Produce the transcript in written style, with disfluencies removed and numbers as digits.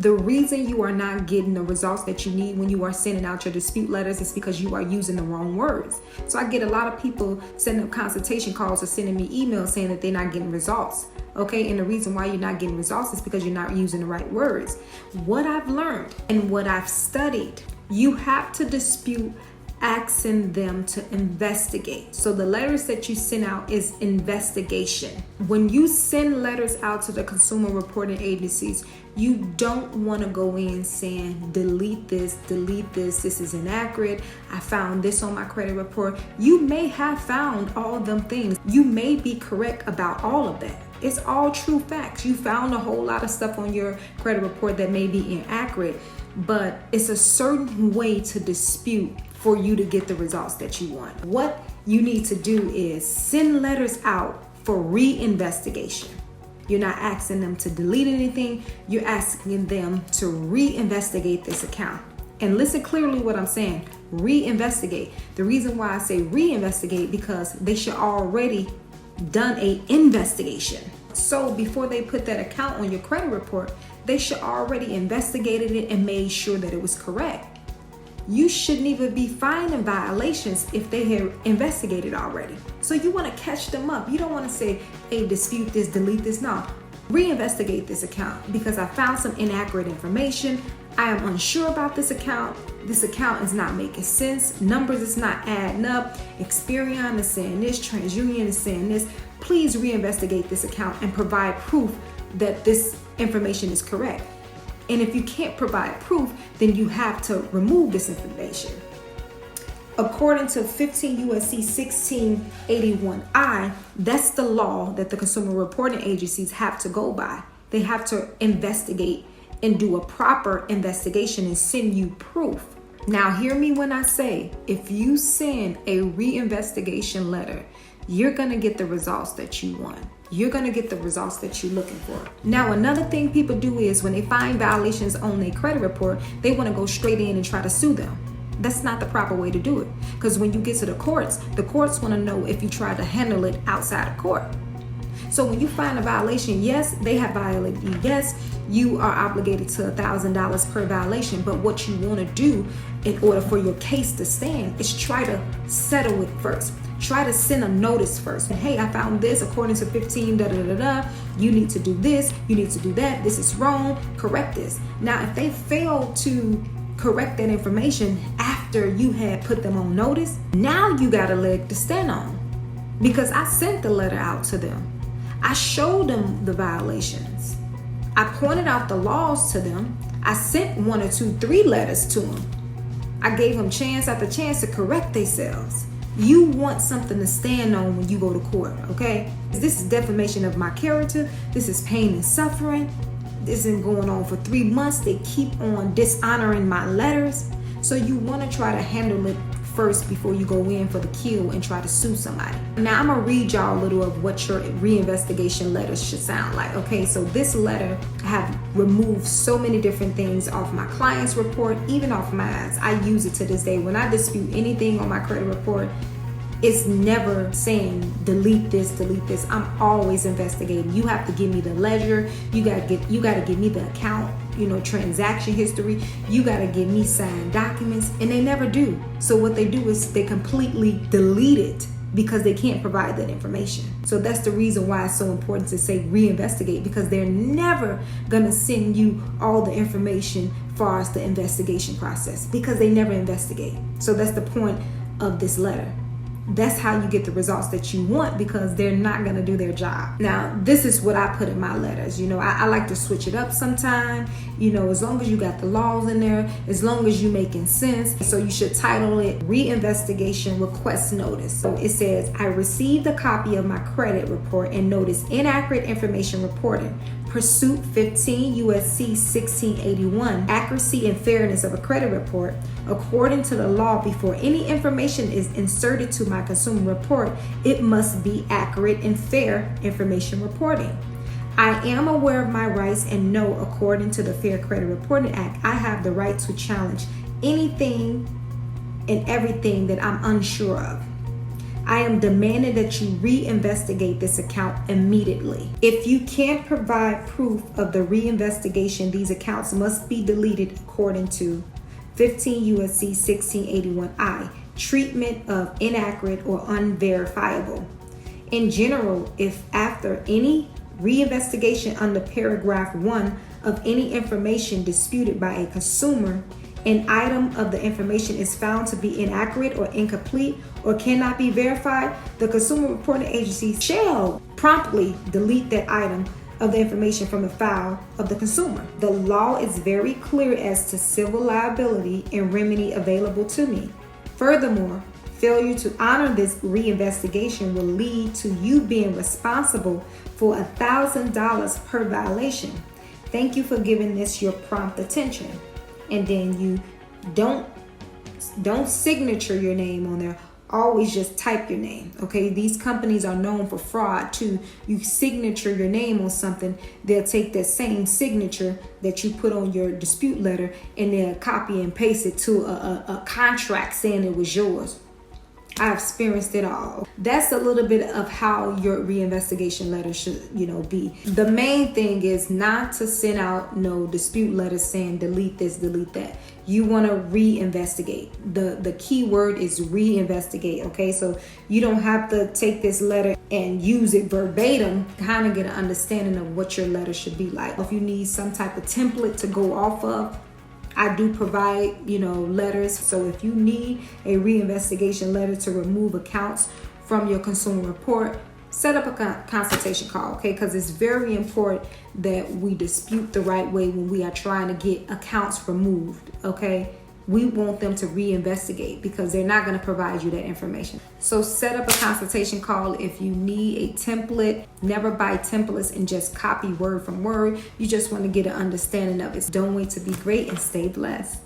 The reason you are not getting the results that you need when you are sending out your dispute letters is because you are using the wrong words. So I get a lot of people setting up consultation calls or sending me emails saying that they're not getting results. Okay, and the reason why you're not getting results is because you're not using the right words. What I've learned and what I've studied, you have to dispute asking them to investigate. So the letters that you send out is investigation. When you send letters out to the consumer reporting agencies, you don't want to go in saying, delete this, this is inaccurate. I found this on my credit report. You may have found all them things. You may be correct about all of that. It's all true facts. You found a whole lot of stuff on your credit report that may be inaccurate, but it's a certain way to dispute for you to get the results that you want. What you need to do is send letters out for reinvestigation. You're not asking them to delete anything. You're asking them to reinvestigate this account. And listen clearly what I'm saying, reinvestigate. The reason why I say reinvestigate because they should already done a investigation. So before they put that account on your credit report, they should already investigated it and made sure that it was correct. You shouldn't even be finding violations if they have investigated already. So you want to catch them up. You don't want to say, hey, dispute this, delete this. No, reinvestigate this account because I found some inaccurate information. I am unsure about this account. This account is not making sense. Numbers is not adding up. Experian is saying this, TransUnion is saying this. Please reinvestigate this account and provide proof that this information is correct. And if you can't provide proof, then you have to remove this information. According to 15 USC 1681I, that's the law that the consumer reporting agencies have to go by. They have to investigate and do a proper investigation and send you proof. Now, hear me when I say, if you send a reinvestigation letter, you're going to get the results that you want. You're going to get the results that you're looking for. Now, another thing people do is when they find violations on their credit report, they want to go straight in and try to sue them. That's not the proper way to do it. Because when you get to the courts want to know if you try to handle it outside of court. So when you find a violation, yes, they have violated you. Yes, you are obligated to $1,000 per violation. But what you want to do in order for your case to stand is try to settle it first. Try to send a notice first. And hey, I found this according to 15, You need to do this. You need to do that. This is wrong. Correct this. Now, if they fail to correct that information after you had put them on notice, now you got a leg to stand on. Because I sent the letter out to them. I showed them the violations. I pointed out the laws to them. I sent 1 or 2, 3 letters to them. I gave them chance after chance to correct themselves. You want something to stand on when you go to court, okay? This is defamation of my character. This is pain and suffering. This is going on for 3 months. They keep on dishonoring my letters. So you want to try to handle it first before you go in for the kill and try to sue somebody. Now I'm gonna read y'all a little of what your reinvestigation letters should sound like. Okay, so this letter have removed so many different things off my client's report, even off mine. I use it to this day. When I dispute anything on my credit report, it's never saying delete this, delete this. I'm always investigating. You have to give me the ledger. You gotta give me the account, transaction history. You gotta give me signed documents, and they never do. So what they do is they completely delete it because they can't provide that information. So that's the reason why it's so important to say reinvestigate, because they're never gonna send you all the information as far as the investigation process, because they never investigate. So that's the point of this letter. That's how you get the results that you want, because they're not going to do their job. Now, this is what I put in my letters. I like to switch it up sometime, as long as you got the laws in there, as long as you're making sense. So you should title it Reinvestigation Request Notice. So it says, I received a copy of my credit report and notice inaccurate information reported. Pursuit 15 USC 1681, accuracy and fairness of a credit report. According to the law, before any information is inserted to my consumer report, it must be accurate and fair information reporting. I am aware of my rights and know, according to the Fair Credit Reporting Act, I have the right to challenge anything and everything that I'm unsure of. I am demanding that you reinvestigate this account immediately. If you can't provide proof of the reinvestigation, these accounts must be deleted according to 15 U.S.C. 1681I, treatment of inaccurate or unverifiable. In general, if after any reinvestigation under paragraph 1 of any information disputed by a consumer, an item of the information is found to be inaccurate or incomplete or cannot be verified, the consumer reporting agency shall promptly delete that item of the information from the file of the consumer. The law is very clear as to civil liability and remedy available to me. Furthermore, failure to honor this reinvestigation will lead to you being responsible for $1,000 per violation. Thank you for giving this your prompt attention. And then you don't signature your name on there. Always just type your name. Okay, these companies are known for fraud too. You signature your name on something, they'll take that same signature that you put on your dispute letter and they'll copy and paste it to a contract saying it was yours. I've experienced it all. That's a little bit of how your reinvestigation letter should, be. The main thing is not to send out no dispute letters saying delete this, delete that. You want to reinvestigate. The key word is reinvestigate, okay? So you don't have to take this letter and use it verbatim, kind of get an understanding of what your letter should be like. If you need some type of template to go off of, I do provide, letters. So if you need a reinvestigation letter to remove accounts from your consumer report, set up a consultation call, okay? Because it's very important that we dispute the right way when we are trying to get accounts removed, okay? We want them to reinvestigate because they're not going to provide you that information. So set up a consultation call if you need a template. Never buy templates and just copy word from word. You just want to get an understanding of it. Don't wait to be great and stay blessed.